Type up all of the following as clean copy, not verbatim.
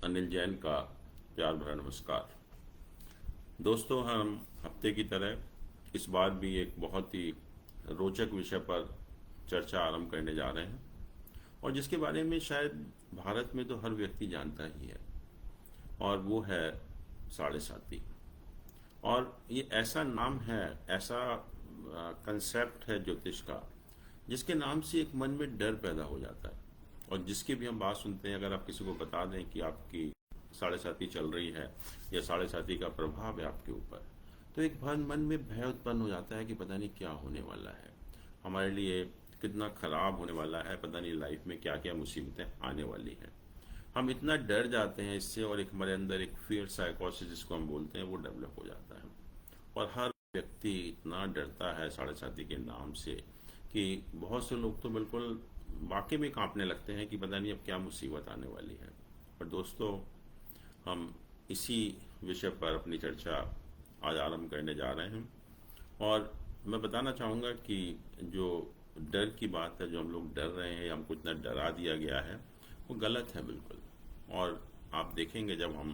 अनिल जैन का प्यार भरा नमस्कार। दोस्तों, हम हफ्ते की तरह इस बार भी एक बहुत ही रोचक विषय पर चर्चा आरंभ करने जा रहे हैं और जिसके बारे में शायद भारत में तो हर व्यक्ति जानता ही है, और वो है साढ़े साती। और ये ऐसा नाम है, ऐसा कंसेप्ट है ज्योतिष का, जिसके नाम से एक मन में डर पैदा हो जाता है। और जिसकी भी हम बात सुनते हैं, अगर आप किसी को बता दें कि आपकी साढ़े साती चल रही है या साढ़े साती का प्रभाव है आपके ऊपर, तो एक मन में भय उत्पन्न हो जाता है कि पता नहीं क्या होने वाला है, हमारे लिए कितना खराब होने वाला है, पता नहीं लाइफ में क्या क्या मुसीबतें आने वाली हैं। हम इतना डर जाते हैं इससे, और एक हमारे अंदर एक फियर साइकोसिस जिसको हम बोलते हैं वो डेवलप हो जाता है। और हर व्यक्ति इतना डरता है साढ़े साती के नाम से कि बहुत से लोग तो बिल्कुल वाकई में कांपने लगते हैं कि पता नहीं अब क्या मुसीबत आने वाली है। और दोस्तों, हम इसी विषय पर अपनी चर्चा आज आरंभ करने जा रहे हैं। और मैं बताना चाहूँगा कि जो डर की बात है, जो हम लोग डर रहे हैं, हमको इतना डरा दिया गया है, वो गलत है बिल्कुल। और आप देखेंगे जब हम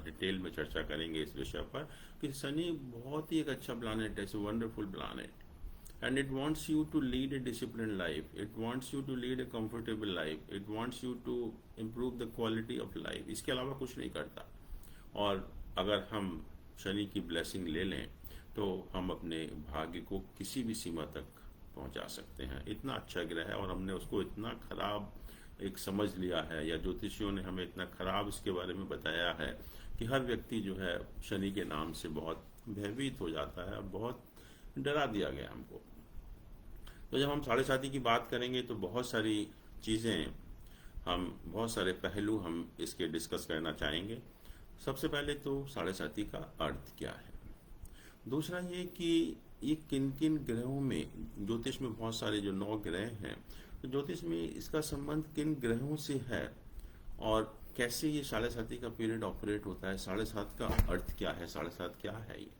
डिटेल में चर्चा करेंगे इस विषय पर कि शनि बहुत ही एक अच्छा प्लानेट है, it's a wonderful planet, and it wants you to lead a disciplined life, it wants you to lead a comfortable life, it wants you to improve the quality of life। इसके अलावा कुछ नहीं करता। और अगर हम शनि की ब्लेसिंग ले लें तो हम अपने भाग्य को किसी भी सीमा तक पहुंचा सकते हैं। इतना अच्छा ग्रह है और हमने उसको इतना खराब एक समझ लिया है, या ज्योतिषियों ने हमें इतना खराब इसके बारे में बताया है कि हर व्यक्ति जो है शनि के नाम से बहुत भयभीत हो जाता है, बहुत डरा दिया गया हमको। तो जब हम साढ़े साती की बात करेंगे तो बहुत सारी चीज़ें, बहुत सारे पहलू हम इसके डिस्कस करना चाहेंगे। सबसे पहले तो साढ़े साती का अर्थ क्या है, दूसरा ये कि ये किन किन ग्रहों में, ज्योतिष में बहुत सारे जो 9 ग्रह हैं, तो ज्योतिष में इसका संबंध किन ग्रहों से है और कैसे ये साढ़े साती का पीरियड ऑपरेट होता है, साढ़े सात का अर्थ क्या है, साढ़े सात क्या है ये,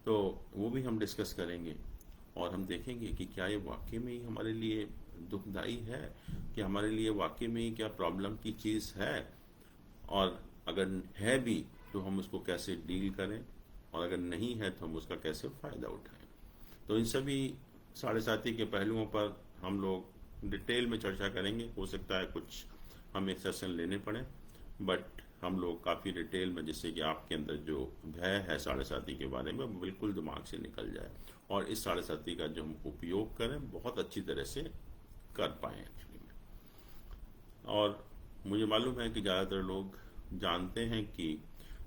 तो वो भी हम डिस्कस करेंगे। और हम देखेंगे कि क्या ये वाकई में ही हमारे लिए दुखदाई है, कि हमारे लिए वाकई में ही क्या प्रॉब्लम की चीज़ है, और अगर है भी तो हम उसको कैसे डील करें, और अगर नहीं है तो हम उसका कैसे फ़ायदा उठाएं। तो इन सभी साढ़े साती के पहलुओं पर हम लोग डिटेल में चर्चा करेंगे। हो सकता है कुछ हमें सेशन लेने पड़े, बट हम लोग काफ़ी डिटेल में, जिससे कि आपके अंदर जो भय है साढ़े साती के बारे में, वो बिल्कुल दिमाग से निकल जाए और इस साढ़े साती का जो हम उपयोग करें बहुत अच्छी तरह से कर पाएँ एक्चुअली में। और मुझे मालूम है कि ज़्यादातर लोग जानते हैं कि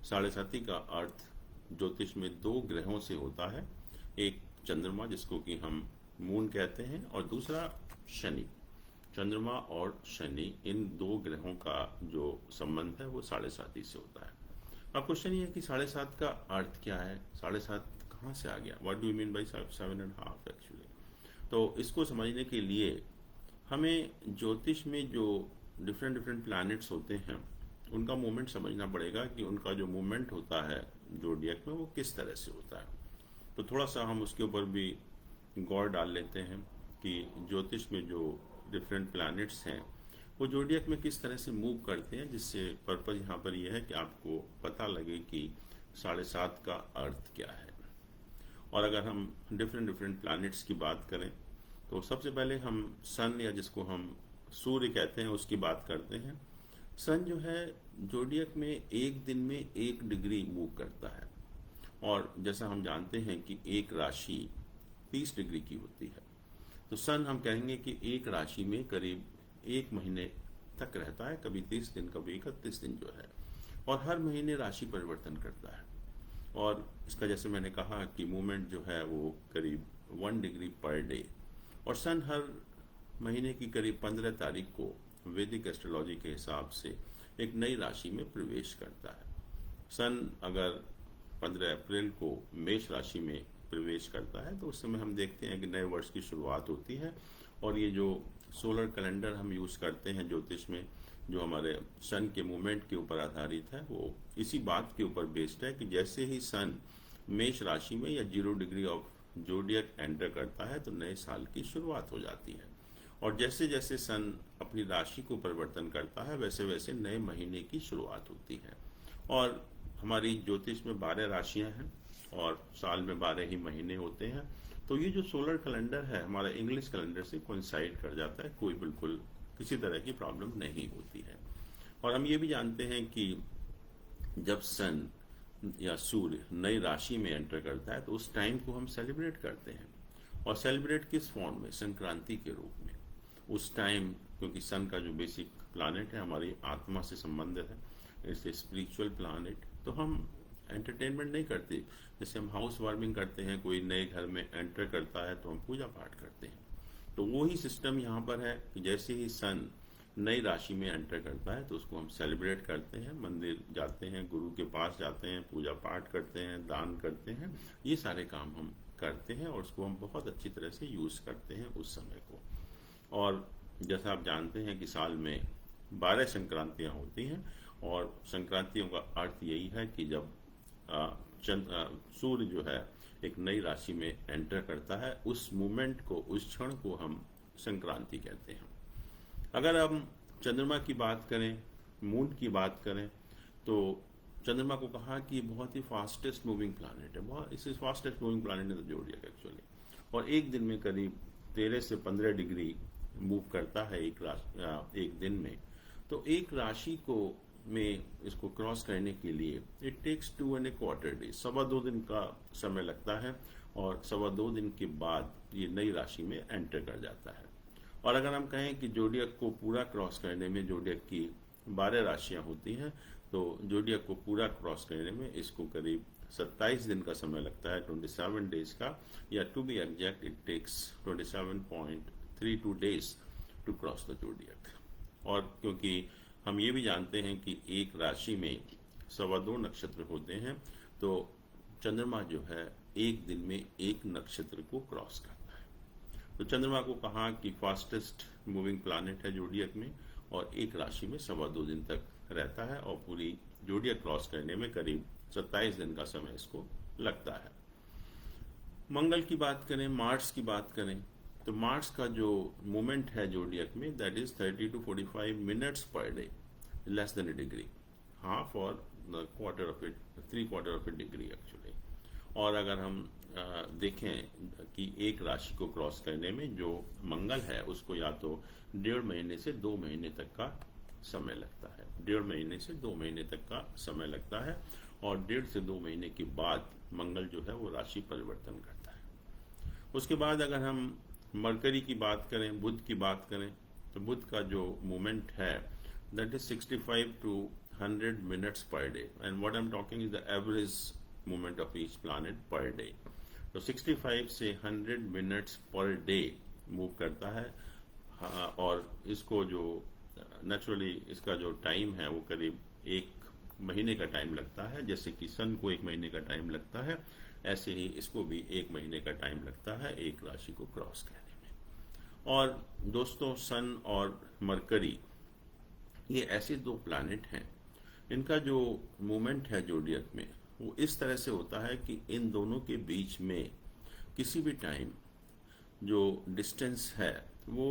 साढ़े साती का अर्थ ज्योतिष में 2 ग्रहों से होता है, एक चंद्रमा जिसको कि हम मून कहते हैं, और दूसरा शनि। चंद्रमा और शनि, इन 2 ग्रहों का जो संबंध है वो साढ़े साती से होता है। अब क्वेश्चन ये है कि साढ़े सात का अर्थ क्या है, साढ़े सात कहाँ से आ गया, what do you mean by 7.5 actually. तो इसको समझने के लिए हमें ज्योतिष में जो डिफरेंट डिफरेंट प्लैनेट्स होते हैं उनका मूवमेंट समझना पड़ेगा कि उनका जो मूवमेंट होता है ज़ोडिएक में वो किस तरह से होता है। तो थोड़ा सा हम उसके ऊपर भी गौर डाल लेते हैं कि ज्योतिष में जो डिफरेंट प्लैनेट्स हैं वो ज़ोडिएक में किस तरह से मूव करते हैं, जिससे पर्पज़ यहाँ पर यह है कि आपको पता लगे कि साढ़े सात का अर्थ क्या है। और अगर हम डिफरेंट डिफरेंट प्लैनेट्स की बात करें तो सबसे पहले हम सन, या जिसको हम सूर्य कहते हैं, उसकी बात करते हैं। सन जो है ज़ोडिएक में एक दिन में 1 डिग्री मूव करता है, और जैसा हम जानते हैं कि एक राशि 30 डिग्री की होती है, तो सन हम कहेंगे कि एक राशि में करीब 1 महीने तक रहता है, कभी 30 दिन, कभी 31 दिन जो है, और हर महीने राशि परिवर्तन करता है। और इसका जैसे मैंने कहा कि मूवमेंट जो है वो करीब 1 डिग्री पर डे, और सन हर महीने की करीब 15 तारीख को वैदिक एस्ट्रोलॉजी के हिसाब से एक नई राशि में प्रवेश करता है। सन अगर 15 अप्रैल को मेष राशि में प्रवेश करता है तो उस समय हम देखते हैं कि नए वर्ष की शुरुआत होती है। और ये जो सोलर कैलेंडर हम यूज़ करते हैं ज्योतिष में, जो हमारे सन के मूवमेंट के ऊपर आधारित है, वो इसी बात के ऊपर बेस्ड है कि जैसे ही सन मेष राशि में या 0 डिग्री ऑफ ज़ोडिएक एंटर करता है तो नए साल की शुरुआत हो जाती है। और जैसे जैसे सन अपनी राशि को परिवर्तन करता है वैसे वैसे नए महीने की शुरुआत होती है। और हमारी ज्योतिष में 12 राशियां हैं और साल में 12 ही महीने होते हैं। तो ये जो सोलर कैलेंडर है हमारा इंग्लिश कैलेंडर से कोइंसाइड कर जाता है, कोई बिल्कुल किसी तरह की प्रॉब्लम नहीं होती है। और हम ये भी जानते हैं कि जब सन या सूर्य नई राशि में एंटर करता है तो उस टाइम को हम सेलिब्रेट करते हैं। और सेलिब्रेट किस फॉर्म में? संक्रांति के रूप में। उस टाइम क्योंकि सन का जो बेसिक प्लानेट है हमारी आत्मा से संबंधित है, इट्स ए स्पिरिचुअल प्लानेट, तो हम एंटरटेनमेंट नहीं करते। जैसे हम हाउस वार्मिंग करते हैं, कोई नए घर में एंटर करता है तो हम पूजा पाठ करते हैं। तो वो ही सिस्टम यहाँ पर है कि जैसे ही सन नई राशि में एंटर करता है तो उसको हम सेलिब्रेट करते हैं, मंदिर जाते हैं, गुरु के पास जाते हैं, पूजा पाठ करते हैं, दान करते हैं, ये सारे काम हम करते हैं और उसको हम बहुत अच्छी तरह से यूज़ करते हैं उस समय को। और जैसा आप जानते हैं कि साल में 12 संक्रांतियाँ होती हैं और संक्रांतियों का अर्थ यही है कि जब सूर्य जो है एक नई राशि में एंटर करता है उस मोमेंट को, उस क्षण को हम संक्रांति कहते हैं। अगर हम चंद्रमा की बात करें, मून की बात करें, तो चंद्रमा को कहा कि बहुत ही फास्टेस्ट मूविंग प्लैनेट है, बहुत इस फास्टेस्ट मूविंग प्लैनेट है ज़ोडिएक एक्चुअली। और एक दिन में करीब 13 से 15 डिग्री मूव करता है एक दिन में। तो एक राशि को में इसको क्रॉस करने के लिए इट टेक्स 2.25 डेज, 2.25 दिन का समय लगता है और 2.25 दिन के बाद ये नई राशि में एंटर कर जाता है। और अगर हम कहें कि जोडियक को पूरा क्रॉस करने में, जोडियक की 12 राशियां होती हैं, तो जोडियक को पूरा क्रॉस करने में इसको करीब 27 दिन का समय लगता है, 27 डेज का, या to be exact it takes 27.32 days to cross the zodiac. और क्योंकि हम ये भी जानते हैं कि एक राशि में 2.25 नक्षत्र होते हैं, तो चंद्रमा जो है एक दिन में एक नक्षत्र को क्रॉस करता है। तो चंद्रमा को कहा कि फास्टेस्ट मूविंग प्लैनेट है जोडियक में और एक राशि में 2.25 दिन तक रहता है और पूरी जोडियक क्रॉस करने में करीब 27 दिन का समय इसको लगता है। मंगल की बात करें, मार्स की बात करें, तो मार्स का जो मूवमेंट है जोडियक में that is 30 to 45 minutes per day, less than a degree, half और quarter of it, 3/4 of a degree actually. और अगर हम देखें कि एक राशि को क्रॉस करने में जो मंगल है उसको या तो 1.5 महीने से 2 महीने तक का समय लगता है, 1.5 महीने से 2 महीने तक का समय लगता है। और 1.5 से 2 महीने के बाद मंगल जो है वो राशि परिवर्तन करता है। उसके बाद अगर हम मरकरी की बात करें, बुध की बात करें, तो बुध का जो मूवमेंट है that is 65 to 100 minutes per day, and what I am talking is the average movement of each planet per day. तो 65 से 100 मिनट्स पर डे मूव करता है। हाँ, और इसको जो नेचुरली इसका जो टाइम है वो करीब 1 महीने का टाइम लगता है। जैसे कि सन को 1 महीने का टाइम लगता है, ऐसे ही इसको भी 1 महीने का टाइम लगता है एक राशि को क्रॉस करने में। और दोस्तों, सन और मरकरी ये ऐसे 2 प्लैनेट हैं, इनका जो मूवमेंट है जोडियक में वो इस तरह से होता है कि इन दोनों के बीच में किसी भी टाइम जो डिस्टेंस है वो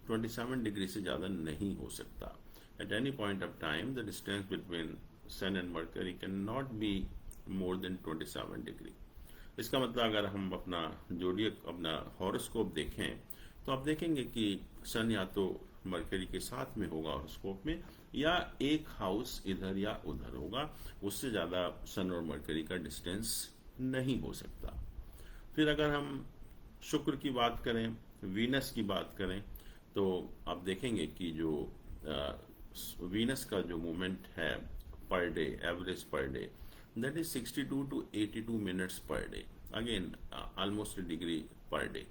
27 डिग्री से ज़्यादा नहीं हो सकता। At any point of time the distance between sun and Mercury can not be more than 27 degree. इसका मतलब अगर हम अपना जोडियक, अपना हॉरोस्कोप देखें तो आप देखेंगे कि सन या तो मरकरी के साथ में होगा हॉरोस्कोप में, या एक हाउस इधर या उधर होगा, उससे ज़्यादा सन और मरकरी का डिस्टेंस नहीं हो सकता। फिर अगर हम शुक्र की बात करें, वीनस की बात करें, तो आप देखेंगे कि जो वीनस का जो मूवमेंट है पर डे, एवरेज पर day, that is 62 to 82 minutes per day, again almost degree per day.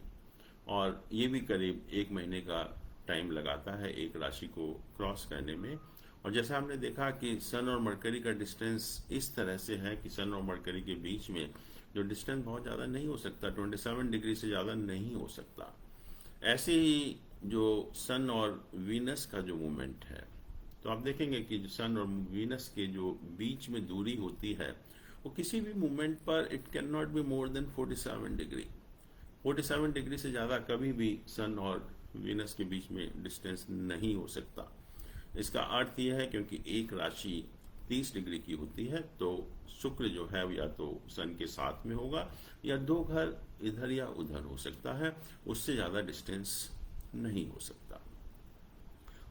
और ये भी करीब 1 महीने का टाइम लगाता है एक राशि को क्रॉस करने में। और जैसा हमने देखा कि सन और मरकरी का डिस्टेंस इस तरह से है कि सन और मरकरी के बीच में जो डिस्टेंस बहुत ज़्यादा नहीं हो सकता, 27 डिग्री से ज़्यादा नहीं हो सकता। ऐसे ही जो सन और वीनस का जो मूवमेंट है, तो आप देखेंगे कि सन और वीनस के जो बीच में दूरी होती है वो किसी भी मूवमेंट पर it can not be more then 47 degree. 47 degree से ज़्यादा कभी भी सन और वीनस के बीच में डिस्टेंस नहीं हो सकता। इसका अर्थ यह है क्योंकि एक राशि 30 डिग्री की होती है, तो शुक्र जो है या तो सन के साथ में होगा या 2 घर इधर या उधर हो सकता है, उससे ज़्यादा डिस्टेंस नहीं हो सकता।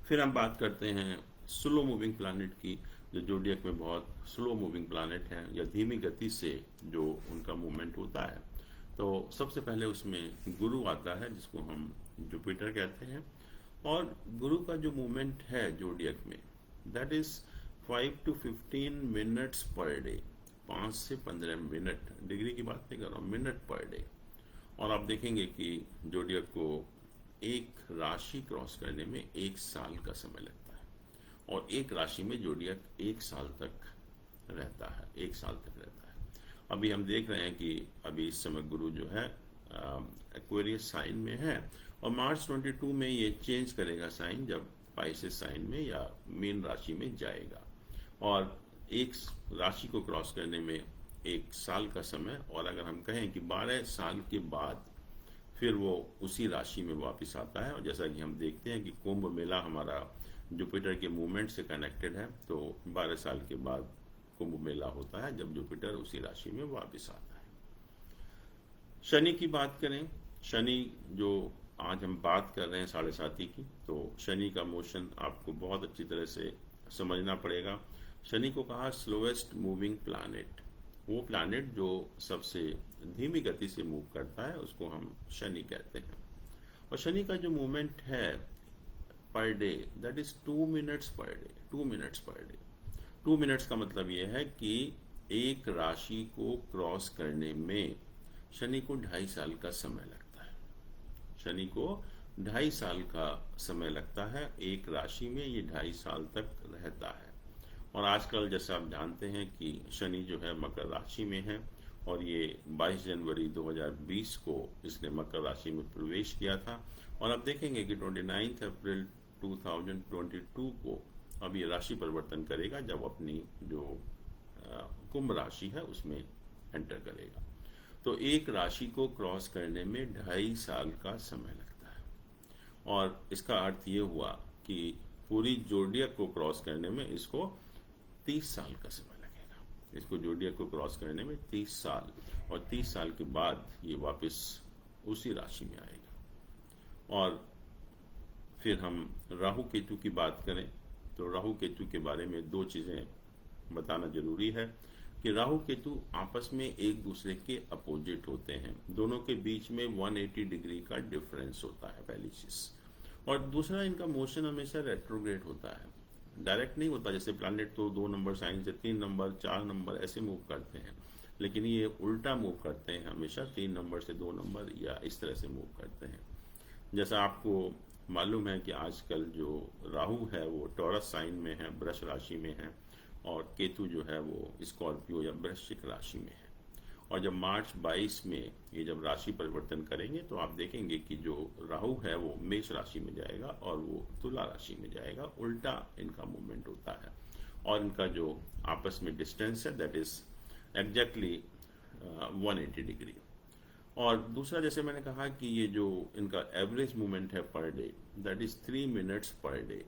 फिर हम बात करते हैं स्लो मूविंग प्लैनेट की, जो जोडियक में बहुत स्लो मूविंग प्लैनेट हैं या धीमी गति से जो उनका मूवमेंट होता है। तो सबसे पहले उसमें गुरु आता है, जिसको हम जुपिटर कहते हैं। और गुरु का जो मूवमेंट है जोडियक में, that is 5 to 15 minutes per day, 5 से 15 मिनट, डिग्री की बात नहीं कर रहा हूँ, मिनट पर डे। और आप देखेंगे कि जोडियक को एक राशि क्रॉस करने में 1 साल का समय लगता है, और एक राशि में जोडियक 1 साल तक रहता है, 1 साल तक रहता है। अभी हम देख रहे हैं कि अभी इस समय गुरु जो है एक्वेरियस साइन में है, और मार्च 22 में ये चेंज करेगा साइन, जब पाइसेस साइन में या मीन राशि में जाएगा। और एक राशि को क्रॉस करने में 1 साल का समय, और अगर हम कहें कि 12 साल के बाद फिर वो उसी राशि में वापस आता है। और जैसा कि हम देखते हैं कि कुंभ मेला हमारा जुपिटर के मूवमेंट से कनेक्टेड है, तो 12 साल के बाद कुंभ मेला होता है जब जुपिटर उसी राशि में वापस आता है। शनि की बात करें, शनि जो आज हम बात कर रहे हैं 7.5 की, तो शनि का मोशन आपको बहुत अच्छी तरह से समझना पड़ेगा। शनि को कहा स्लोएस्ट मूविंग प्लैनेट, वो प्लैनेट जो सबसे धीमी गति से मूव करता है उसको हम शनि कहते हैं। और शनि का जो मूवमेंट है per day, that is 2 minutes per day, 2 minutes per day. 2 minutes का मतलब ये है कि एक राशि को क्रॉस करने में शनि को 2.5 साल का समय लगता है। शनि को 2.5 साल का समय लगता है, एक राशि में ये 2.5 साल तक रहता है। और आजकल जैसा आप जानते हैं कि शनि जो है मकर राशि में है, और ये 22 जनवरी 2020 को इसने मकर राशि में प्रवेश किया था। और आप देखेंगे कि 29 अप्रैल 2022 को अब ये राशि परिवर्तन करेगा, जब अपनी जो कुंभ राशि है उसमें एंटर करेगा। तो एक राशि को क्रॉस करने में 2.5 साल का समय लगता है। और इसका अर्थ ये हुआ कि पूरी जोडियक को क्रॉस करने में इसको 30 साल का समय लगेगा। इसको जोडियक को क्रॉस करने में 30 साल, और 30 साल के बाद ये वापस उसी राशि में आएगा। और फिर हम राहु केतु की बात करें, तो राहु केतु के बारे में 2 चीज़ें बताना जरूरी है कि राहु केतु आपस में एक दूसरे के अपोजिट होते हैं, दोनों के बीच में 180 डिग्री का डिफरेंस होता है, पहली चीज़। और दूसरा, इनका मोशन हमेशा रेट्रोग्रेड होता है, डायरेक्ट नहीं होता। जैसे प्लैनेट तो 2 नंबर साइन से 3 नंबर 4 नंबर ऐसे मूव करते हैं, लेकिन ये उल्टा मूव करते हैं, हमेशा 3 नंबर से 2 नंबर या इस तरह से मूव करते हैं। जैसा आपको मालूम है कि आजकल जो राहु है वो टॉरस साइन में है, वृष राशि में है, और केतु जो है वो स्कॉर्पियो या वृश्चिक राशि में है। और जब मार्च 22 में ये जब राशि परिवर्तन करेंगे तो आप देखेंगे कि जो राहु है वो मेष राशि में जाएगा और वो तुला राशि में जाएगा, उल्टा इनका मूवमेंट होता है। और इनका जो आपस में डिस्टेंस है दैट इज एग्जैक्टली 180 डिग्री। और दूसरा, जैसे मैंने कहा कि ये जो इनका एवरेज मूवमेंट है per day, that is 3 minutes per day.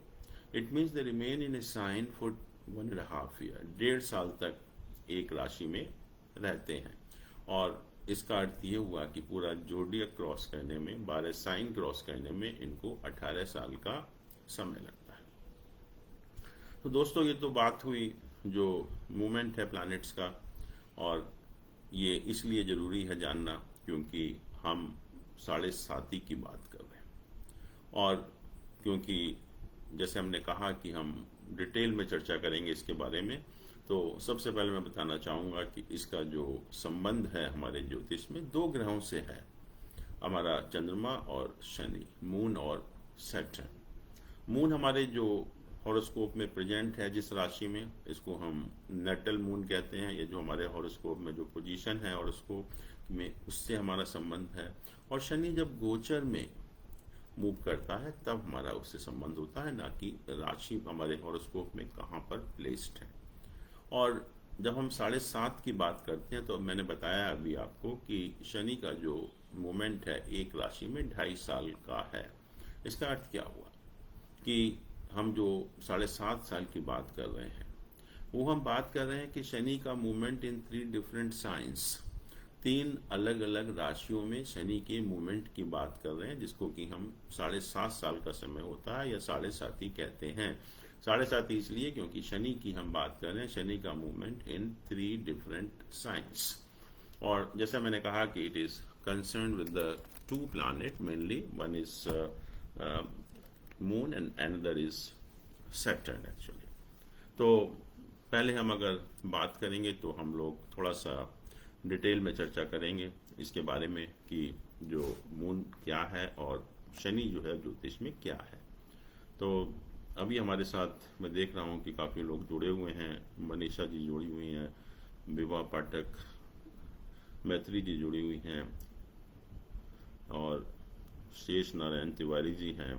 It means they remain in a sign for 1.5 year, 1.5 साल तक एक राशि में रहते हैं। और इसका अर्थ ये हुआ कि पूरा जोडियक क्रॉस करने में, 12 साइन क्रॉस करने में इनको 18 साल का समय लगता है। तो दोस्तों, ये तो बात हुई जो मूवमेंट है प्लैनेट्स का, और ये इसलिए ज़रूरी है जानना क्योंकि हम 7.5 की बात कर रहे हैं। और क्योंकि जैसे हमने कहा कि हम डिटेल में चर्चा करेंगे इसके बारे में, तो सबसे पहले मैं बताना चाहूँगा कि इसका जो संबंध है हमारे ज्योतिष में 2 ग्रहों से है, हमारा चंद्रमा और शनि, मून और सैटर्न। मून हमारे जो हॉरोस्कोप में प्रेजेंट है जिस राशि में, इसको हम नेटल मून कहते हैं। ये जो हमारे हॉरोस्कोप में जो पोजीशन है हॉरोस्कोप में, उससे हमारा संबंध है। और शनि जब गोचर में मूव करता है तब हमारा उससे संबंध होता है, ना कि राशि हमारे हॉरोस्कोप में कहाँ पर प्लेस्ड है। और जब हम 7.5 की बात करते हैं तो मैंने बताया अभी आपको कि शनि का जो मोमेंट है एक राशि में 2.5 साल का है, इसका अर्थ क्या हुआ कि हम जो 7.5 साल की बात कर रहे हैं, वो हम बात कर रहे हैं कि शनि का मूवमेंट इन 3 डिफरेंट साइंस, 3 अलग अलग राशियों में शनि के मूवमेंट की बात कर रहे हैं, जिसको कि हम 7.5 साल का समय होता है या 7.5 कहते हैं। 7.5 इसलिए क्योंकि शनि की हम बात कर रहे हैं, शनि का मूवमेंट इन 3 डिफरेंट साइंस। और जैसा मैंने कहा कि it is concern with the 2 planet mainly, one is moon and another is Saturn actually. तो पहले हम अगर बात करेंगे तो हम लोग थोड़ा सा डिटेल में चर्चा करेंगे इसके बारे में कि जो मून क्या है और शनि जो है ज्योतिष में क्या है। तो अभी हमारे साथ मैं देख रहा हूँ कि काफ़ी लोग जुड़े हुए हैं। मनीषा जी जुड़ी हुई हैं, विवाह पाठक, मैत्री जी जुड़ी हुई हैं, और शेष नारायण तिवारी जी हैं,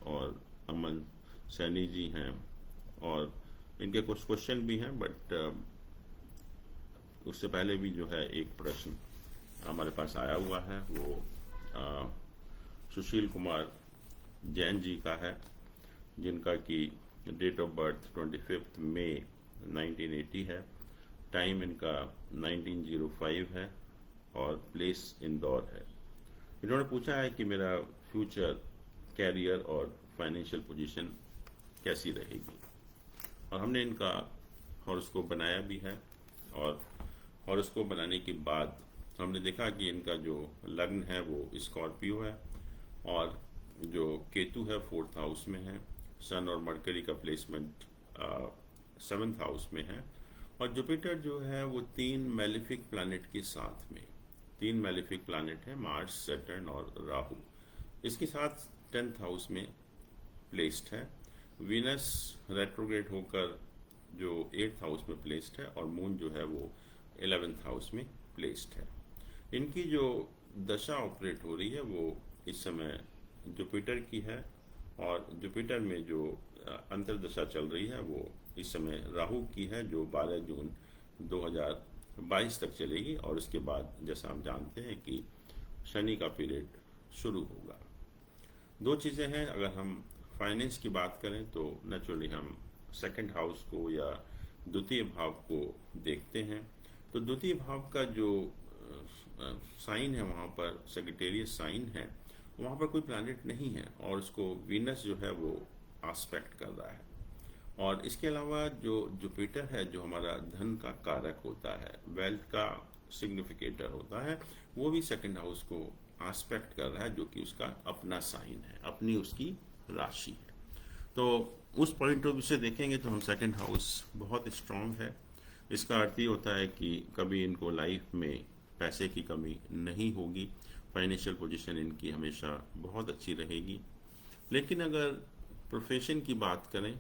और अमन सैनी जी हैं, और इनके कुछ क्वेश्चन भी हैं, बट उससे पहले भी जो है एक प्रश्न हमारे पास आया हुआ है, वो सुशील कुमार जैन जी का है, जिनका कि डेट ऑफ बर्थ 25 मई 1980 है, टाइम इनका 1905 है, और प्लेस इंदौर है। इन्होंने पूछा है कि मेरा फ्यूचर कैरियर और फाइनेंशियल पोजीशन कैसी रहेगी, और हमने इनका हॉरोस्कोप बनाया भी है। और हॉरोस्कोप बनाने के बाद हमने देखा कि इनका जो लग्न है वो स्कॉर्पियो है, और जो केतु है 4th हाउस में है, सन और मरकरी का प्लेसमेंट 7th हाउस में है, और जुपिटर जो है वो 3 मैलिफिक प्लैनेट के साथ में, 3 मैलिफिक प्लैनेट है, मार्स, सैटर्न और राहु, इसके साथ 10th हाउस में प्लेस्ड है। वीनस रेट्रोग्रेड होकर जो 8th हाउस में प्लेस्ड है, और मून जो है वो 11th हाउस में प्लेस्ड है। इनकी जो दशा ऑपरेट हो रही है वो इस समय जुपिटर की है, और जुपिटर में जो अंतर्दशा चल रही है वो इस समय राहु की है, जो 12 जून 2022 तक चलेगी, और उसके बाद जैसा हम जानते हैं कि शनि का पीरियड शुरू होगा। 2 चीज़ें हैं, अगर हम फाइनेंस की बात करें तो नेचुरली हम 2nd हाउस को या द्वितीय भाव को देखते हैं। तो द्वितीय भाव का जो साइन है, वहाँ पर सेक्रेटेरियस साइन है, वहाँ पर कोई प्लैनेट नहीं है, और उसको वीनस जो है वो आस्पेक्ट कर रहा है। और इसके अलावा जो जुपिटर है, जो हमारा धन का कारक होता है, वेल्थ का सिग्निफिकेटर होता है, वो भी 2nd हाउस को आस्पेक्ट कर रहा है, जो कि उसका अपना साइन है, अपनी उसकी राशि है। तो उस पॉइंट ऑफ व्यू से देखेंगे तो हम 2nd हाउस बहुत स्ट्रांग है। इसका अर्थ ये होता है कि कभी इनको लाइफ में पैसे की कमी नहीं होगी, फाइनेंशियल पोजीशन इनकी हमेशा बहुत अच्छी रहेगी। लेकिन अगर प्रोफेशन की बात करें,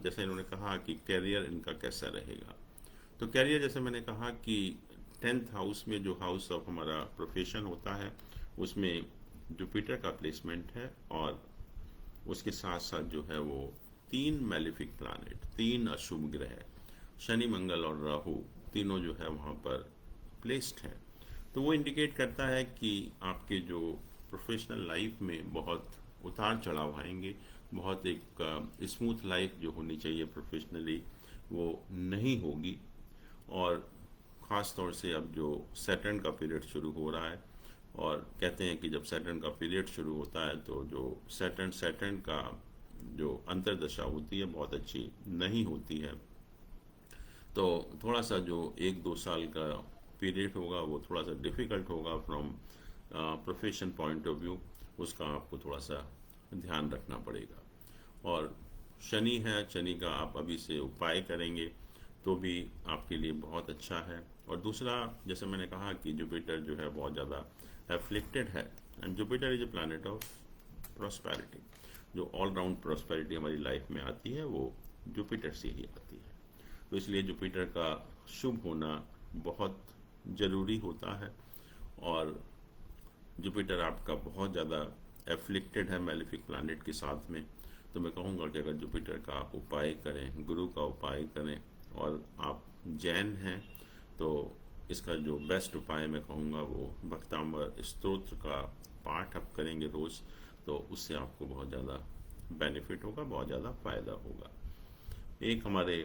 जैसे इन्होंने कहा कि कैरियर इनका कैसा रहेगा, तो कैरियर जैसे मैंने कहा कि 10th हाउस में जो हाउस ऑफ हमारा प्रोफेशन होता है उसमें जुपिटर का प्लेसमेंट है, और उसके साथ साथ जो है वो 3 मैलिफिक प्लैनेट, 3 अशुभ ग्रह, शनि, मंगल और राहु, तीनों जो है वहाँ पर प्लेस्ड है। तो वो इंडिकेट करता है कि आपके जो प्रोफेशनल लाइफ में बहुत उतार चढ़ाव आएंगे, बहुत एक स्मूथ लाइफ जो होनी चाहिए प्रोफेशनली वो नहीं होगी। और ख़ास तौर से अब जो सैटर्न का पीरियड शुरू हो रहा है, और कहते हैं कि जब सैटर्न का पीरियड शुरू होता है तो जो सैटर्न का जो अंतर्दशा होती है बहुत अच्छी नहीं होती है। तो थोड़ा सा जो 1-2 साल का पीरियड होगा वो थोड़ा सा डिफ़िकल्ट होगा from profession point of view, उसका आपको थोड़ा सा ध्यान रखना पड़ेगा। और शनि है, शनि का आप अभी से उपाय करेंगे तो भी आपके लिए बहुत अच्छा है। और दूसरा, जैसे मैंने कहा कि जुपिटर जो है बहुत ज़्यादा एफ्लिक्टेड है, and Jupiter is a planet of prosperity. जो ऑल राउंड प्रॉस्पेरिटी हमारी लाइफ में आती है वो जुपिटर से ही आती है। तो इसलिए जुपिटर का शुभ होना बहुत ज़रूरी होता है। और जुपिटर आपका बहुत ज़्यादा एफ्लिक्टेड है मैलिफिक प्लैनेट के साथ में, तो मैं कहूँगा कि अगर जुपिटर का आप उपाय करें, गुरु का उपाय करें, और आप जैन हैं तो इसका जो बेस्ट उपाय मैं कहूँगा वो भक्तांबर स्तोत्र का पाठ आप करेंगे रोज़, तो उससे आपको बहुत ज़्यादा बेनिफिट होगा, बहुत ज़्यादा फायदा होगा। एक हमारे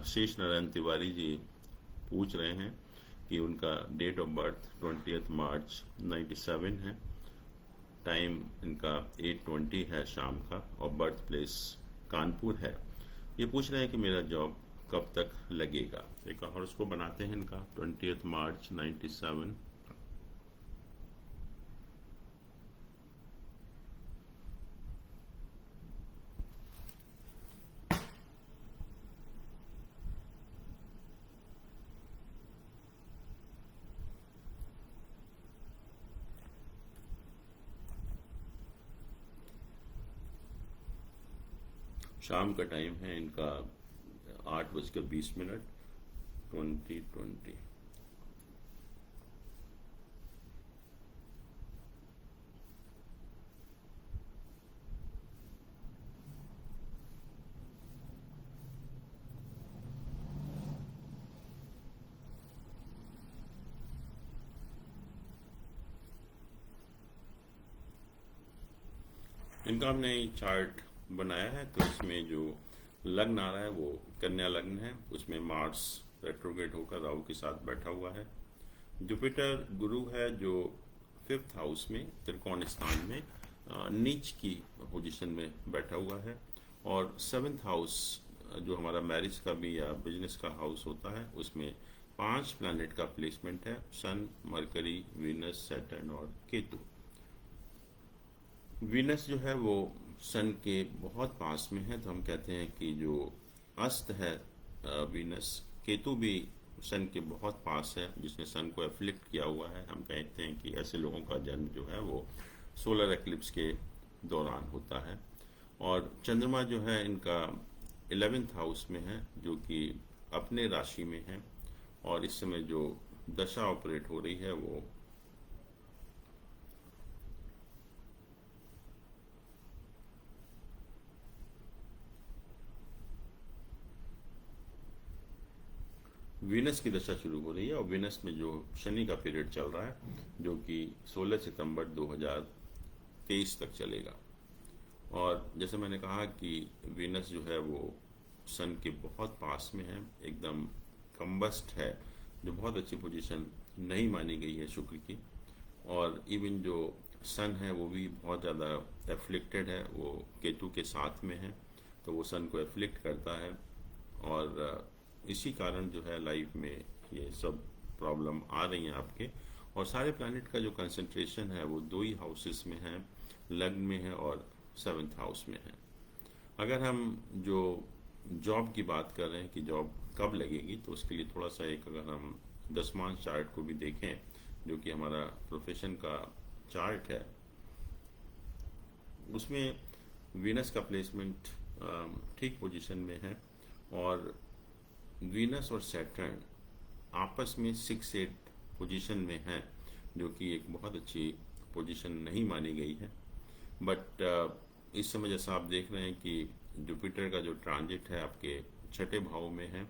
शेष नारायण तिवारी जी पूछ रहे हैं कि उनका डेट ऑफ बर्थ 20 मार्च 97 है, टाइम इनका 8:20 है शाम का, और बर्थ प्लेस कानपुर है। ये पूछ रहे हैं कि मेरा जॉब कब तक लगेगा। एक और उसको बनाते हैं इनका 20 मार्च 97। शाम का टाइम है इनका 8:20, 2020। इनका हमने चार्ट बनाया है, तो इसमें जो लग्न आ रहा है वो कन्या लग्न है, उसमें मार्स रेट्रोग्रेड होकर राहु के साथ बैठा हुआ है। जुपिटर गुरु है जो 5th हाउस में त्रिकोण स्थान में नीच की पोजीशन में बैठा हुआ है, और 7th हाउस जो हमारा मैरिज का भी या बिजनेस का हाउस होता है, उसमें 5 प्लैनेट का प्लेसमेंट है, सन, मरकरी, वीनस, सैटर्न और केतु। वीनस जो है वो सन के बहुत पास में है, तो हम कहते हैं कि जो अस्त है वीनस, केतु भी सन के बहुत पास है, जिसने सन को एफ्लिक्ट किया हुआ है। हम कहते हैं कि ऐसे लोगों का जन्म जो है वो सोलर एक्लिप्स के दौरान होता है। और चंद्रमा जो है इनका 11th हाउस में है, जो कि अपने राशि में है, और इस समय जो दशा ऑपरेट हो रही है वो वीनस की दशा शुरू हो रही है, और वीनस में जो शनि का पीरियड चल रहा है, जो कि 16 सितंबर 2023 तक चलेगा। और जैसे मैंने कहा कि वीनस जो है वो सन के बहुत पास में है, एकदम कंबस्ट है, जो बहुत अच्छी पोजीशन नहीं मानी गई है शुक्र की। और इवन जो सन है वो भी बहुत ज़्यादा एफ्लिक्टेड है, वो केतु के साथ में है, तो वो सन को एफ्लिक्ट करता है। और इसी कारण जो है लाइफ में ये सब प्रॉब्लम आ रही हैं आपके। और सारे प्लैनेट का जो कंसंट्रेशन है वो 2 ही हाउसेस में है, लग्न में है और 7th हाउस में है। अगर हम जो जॉब की बात कर रहे हैं कि जॉब कब लगेगी, तो उसके लिए थोड़ा सा एक अगर हम दशमांश चार्ट को भी देखें, जो कि हमारा प्रोफेशन का चार्ट है, उसमें वीनस का प्लेसमेंट ठीक पोजीशन में है, और वीनस और सैटर्न आपस में 6-8 पोजीशन में है, जो कि एक बहुत अच्छी पोजीशन नहीं मानी गई है। बट इस समय जैसा आप देख रहे हैं कि जुपिटर का जो ट्रांजिट है आपके 6ठे भाव में है,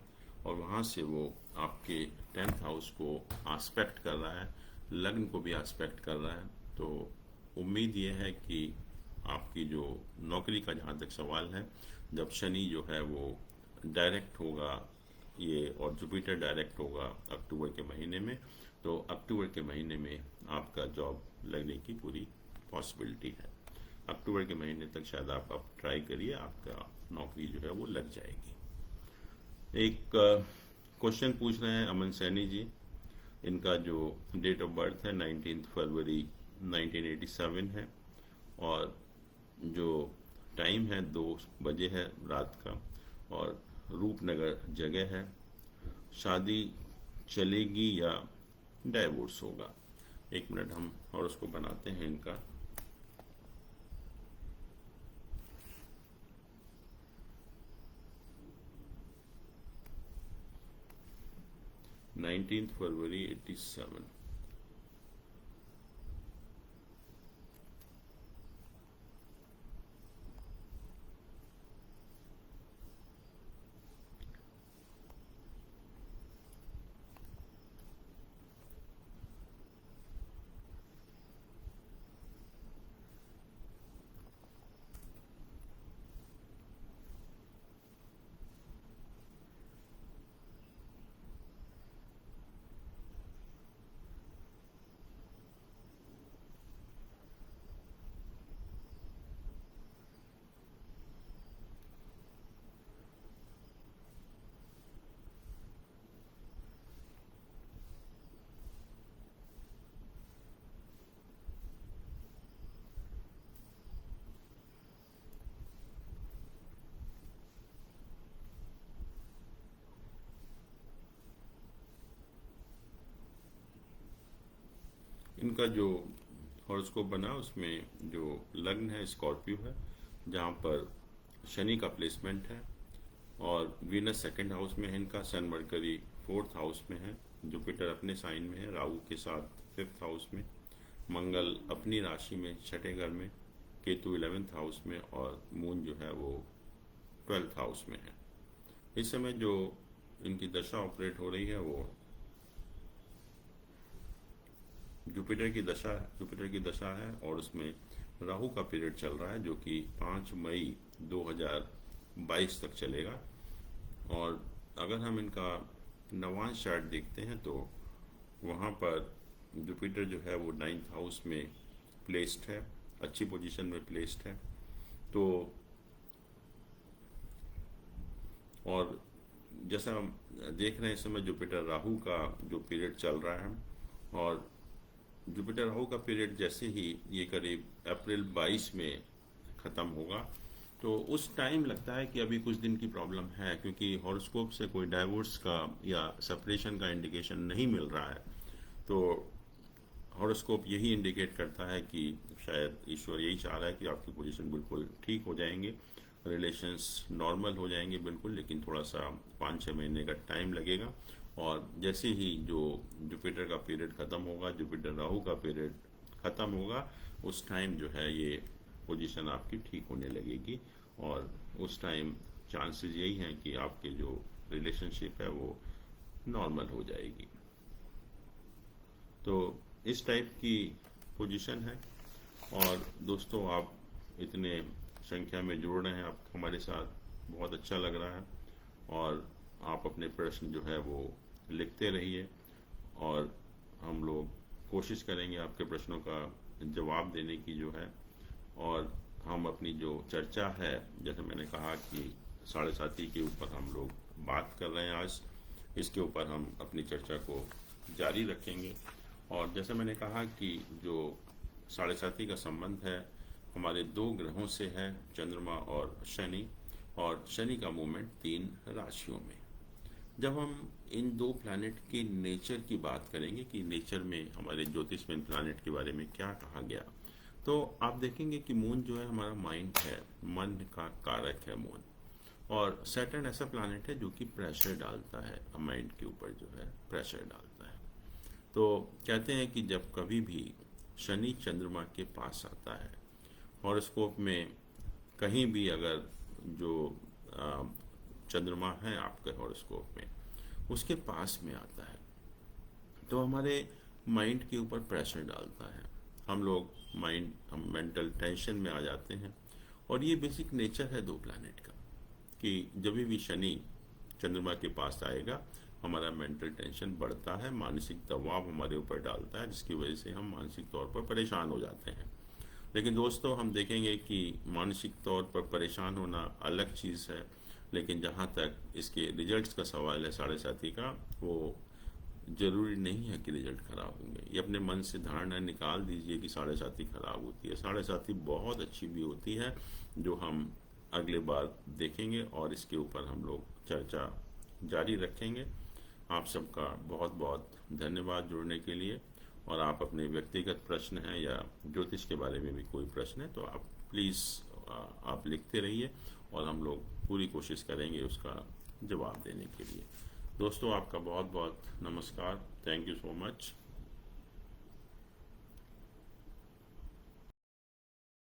और वहाँ से वो आपके 10th हाउस को आस्पेक्ट कर रहा है, लग्न को भी आस्पेक्ट कर रहा है। तो उम्मीद ये है कि आपकी जो नौकरी का जहाँ तक सवाल है, जब शनि जो है वो डायरेक्ट होगा ये, और जुपिटर डायरेक्ट होगा अक्टूबर के महीने में, तो अक्टूबर के महीने में आपका जॉब लगने की पूरी पॉसिबिलिटी है। अक्टूबर के महीने तक शायद आप ट्राई करिए, आपका नौकरी जो है वो लग जाएगी। एक क्वेश्चन पूछ रहे हैं अमन सैनी जी, इनका जो डेट ऑफ बर्थ है 19 फरवरी 1987 है, और जो टाइम है 2 बजे है रात का, और रूपनगर जगह है। शादी चलेगी या डाइवोर्स होगा? 1 मिनट हम और उसको बनाते हैं इनका। नाइनटीन फरवरी 87। इनका जो हॉरोस्कोप बना उसमें जो लग्न है स्कॉर्पियो है, जहाँ पर शनि का प्लेसमेंट है और वीनस सेकंड हाउस में है इनका, सन मरकरी फोर्थ हाउस में है, जुपिटर अपने साइन में है राहु के साथ फिफ्थ हाउस में, मंगल अपनी राशि में छठे घर में, केतु 11th हाउस में और मून जो है वो 12th हाउस में है। इस समय जो इनकी दशा ऑपरेट हो रही है वो जुपिटर की दशा है और उसमें राहु का पीरियड चल रहा है जो कि 5 मई 2022 तक चलेगा। और अगर हम इनका नवांश चार्ट देखते हैं तो वहाँ पर जुपिटर जो है वो 9th हाउस में प्लेस्ड है, अच्छी पोजीशन में प्लेस्ड है। तो और जैसा हम देख रहे हैं इस समय जुपिटर राहु का जो पीरियड चल रहा है, और जुपिटर राहु का पीरियड जैसे ही ये करीब अप्रैल 22 में ख़त्म होगा तो उस टाइम लगता है कि अभी कुछ दिन की प्रॉब्लम है, क्योंकि हॉरोस्कोप से कोई डाइवोर्स का या सेपरेशन का इंडिकेशन नहीं मिल रहा है। तो हॉरोस्कोप यही इंडिकेट करता है कि शायद ईश्वर यही चाह रहा है कि आपकी पोजीशन बिल्कुल ठीक हो जाएंगे, रिलेशंस नॉर्मल हो जाएंगे बिल्कुल, लेकिन थोड़ा सा 5-6 महीने का टाइम लगेगा। और जैसे ही जो जुपिटर का पीरियड ख़त्म होगा, जुपिटर राहु का पीरियड ख़त्म होगा, उस टाइम जो है ये पोजीशन आपकी ठीक होने लगेगी और उस टाइम चांसेस यही हैं कि आपके जो रिलेशनशिप है वो नॉर्मल हो जाएगी। तो इस टाइप की पोजीशन है। और दोस्तों आप इतने संख्या में जुड़ रहे हैं, आप हमारे साथ, बहुत अच्छा लग रहा है। और आप अपने प्रश्न जो है वो लिखते रहिए और हम लोग कोशिश करेंगे आपके प्रश्नों का जवाब देने की जो है। और हम अपनी जो चर्चा है, जैसे मैंने कहा कि 7:30 के ऊपर हम लोग बात कर रहे हैं आज, इसके ऊपर हम अपनी चर्चा को जारी रखेंगे। और जैसे मैंने कहा कि जो 7:30 का संबंध है हमारे 2 ग्रहों से है, चंद्रमा और शनि, और शनि का मूवमेंट 3 राशियों में। जब हम इन 2 प्लैनेट के नेचर की बात करेंगे कि नेचर में हमारे ज्योतिष में इन प्लैनेट के बारे में क्या कहा गया, तो आप देखेंगे कि मून जो है हमारा माइंड है, मन का कारक है मून। और सैटर्न ऐसा प्लैनेट है जो कि प्रेशर डालता है, माइंड के ऊपर जो है प्रेशर डालता है। तो कहते हैं कि जब कभी भी शनि चंद्रमा के पास आता है हॉरोस्कोप में, कहीं भी अगर जो चंद्रमा है आपके हॉरोस्कोप में उसके पास में आता है तो हमारे माइंड के ऊपर प्रेशर डालता है, हम मेंटल टेंशन में आ जाते हैं। और ये बेसिक नेचर है 2 प्लैनेट का कि जब भी शनि चंद्रमा के पास आएगा हमारा मेंटल टेंशन बढ़ता है, मानसिक दबाव हमारे ऊपर डालता है, जिसकी वजह से हम मानसिक तौर पर परेशान हो जाते हैं। लेकिन दोस्तों हम देखेंगे कि मानसिक तौर पर परेशान होना अलग चीज़ है, लेकिन जहाँ तक इसके रिजल्ट्स का सवाल है 7:30 का, वो ज़रूरी नहीं है कि रिजल्ट ख़राब होंगे। ये अपने मन से धारणा निकाल दीजिए कि 7:30 ख़राब होती है। 7:30 बहुत अच्छी भी होती है, जो हम अगले बार देखेंगे और इसके ऊपर हम लोग चर्चा जारी रखेंगे। आप सबका बहुत बहुत धन्यवाद जुड़ने के लिए। और आप अपने व्यक्तिगत प्रश्न हैं या ज्योतिष के बारे में भी कोई प्रश्न है तो आप प्लीज़ आप लिखते रहिए और हम लोग पूरी कोशिश करेंगे उसका जवाब देने के लिए। दोस्तों आपका बहुत बहुत नमस्कार। Thank you so much.